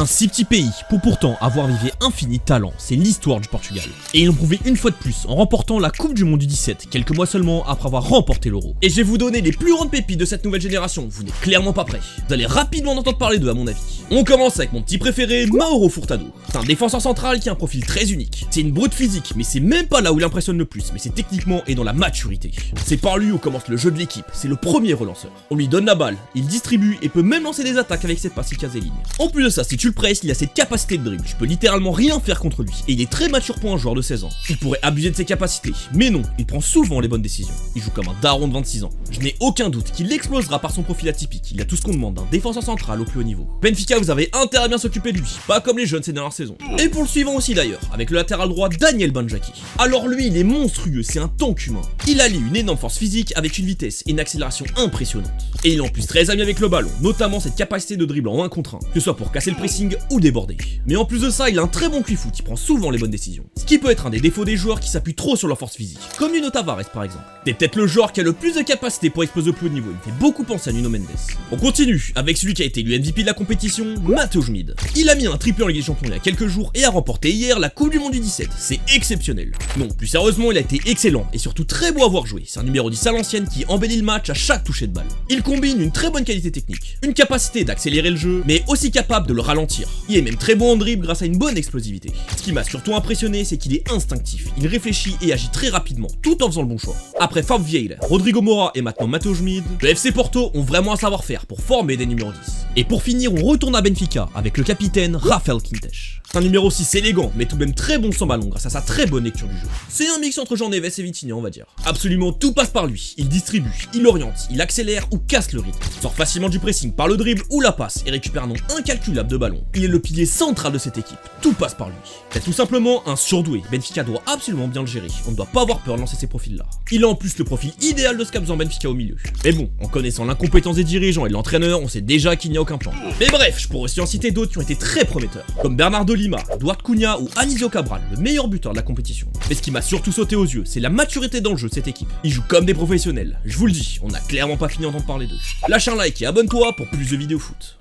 Un si petit pays pour pourtant avoir vivier infini de talent, c'est l'histoire du Portugal. Et ils l'ont prouvé une fois de plus en remportant la Coupe du Monde du 17, quelques mois seulement après avoir remporté l'Euro. Et je vais vous donner les plus grandes pépites de cette nouvelle génération, vous n'êtes clairement pas prêts. Vous allez rapidement en entendre parler d'eux à mon avis. On commence avec mon petit préféré, Mauro Furtado. C'est un défenseur central qui a un profil très unique. C'est une brute physique, mais c'est même pas là où il impressionne le plus, mais c'est techniquement et dans la maturité. C'est par lui où commence le jeu de l'équipe, c'est le premier relanceur. On lui donne la balle, il distribue et peut même lancer des attaques avec cette passe qui casse des lignes. En plus de ça, si tu le presses, il a cette capacité de dribble, tu peux littéralement rien faire contre lui, et il est très mature pour un joueur de 16 ans. Il pourrait abuser de ses capacités, mais non, il prend souvent les bonnes décisions. Il joue comme un daron de 26 ans. Je n'ai aucun doute qu'il explosera par son profil atypique, il a tout ce qu'on demande d'un défenseur central au plus haut niveau. Benfica, vous avez intérêt à bien s'occuper de lui, pas comme les jeunes ces dernières saisons. Et pour le suivant aussi d'ailleurs, avec le latéral droit Daniel Banjaki. Alors lui, il est monstrueux, c'est un tank humain. Il allie une énorme force physique avec une vitesse et une accélération impressionnante. Et il est en plus très ami avec le ballon, notamment cette capacité de dribble en 1 contre 1, que ce soit pour casser le pressing ou déborder. Mais en plus de ça, il a un très bon QI foot, il prend souvent les bonnes décisions. Ce qui peut être un des défauts des joueurs qui s'appuient trop sur leur force physique, comme Nuno Tavares par exemple. C'est peut-être le joueur qui a le plus de capacité pour exploser au plus haut niveau, il me fait beaucoup penser à Nuno Mendes. On continue avec celui qui a été élu MVP de la compétition, Mateo Schmid. Il a mis un triplé en Ligue des Champions il y a quelques jours et a remporté hier la Coupe du Monde du 17, c'est exceptionnel. Non, plus sérieusement, il a été excellent et surtout très beau à voir jouer, c'est un numéro 10 à l'ancienne qui embellit le match à chaque toucher de balle. Il combine une très bonne qualité technique, une capacité d'accélérer le jeu, mais aussi capable de le ralentir. Il est même très bon en dribble grâce à une bonne explosivité. Ce qui m'a surtout impressionné, c'est qu'il est instinctif, il réfléchit et agit très rapidement, tout en faisant le bon choix. Après Fab Vieira, Rodrigo Moura et maintenant Mateo Schmid, le FC Porto ont vraiment un savoir-faire pour former des numéros 10. Et pour finir, on retourne à Benfica avec le capitaine Rafael Quintes. C'est un numéro 6 élégant, mais tout de même très bon sans ballon grâce à sa très bonne lecture du jeu. C'est un mix entre Jean Neves et Vitinha, on va dire. Absolument tout passe par lui, il distribue, il oriente, il accélère ou casse le rythme. Sort facilement du pressing par le dribble ou la passe et récupère un nombre incalculable de ballons. Il est le pilier central de cette équipe, tout passe par lui. C'est tout simplement un surdoué, Benfica doit absolument bien le gérer, on ne doit pas avoir peur de lancer ces profils là. Il a en plus le profil idéal de ce qu'a besoin Benfica au milieu. Mais bon, en connaissant l'incompétence des dirigeants et de l'entraîneur, on sait déjà qu'il n'y a aucun plan. Mais bref, je pourrais aussi en citer d'autres qui ont été très prometteurs, comme Bernardo Lima, Duarte Cunha ou Anísio Cabral, le meilleur buteur de la compétition. Mais ce qui m'a surtout sauté aux yeux, c'est la maturité dans le jeu de cette équipe. Ils jouent comme des professionnels, je vous le dis, on n'a clairement pas fini d'entendre parler d'eux. Lâche un like et abonne-toi pour plus de vidéos foot.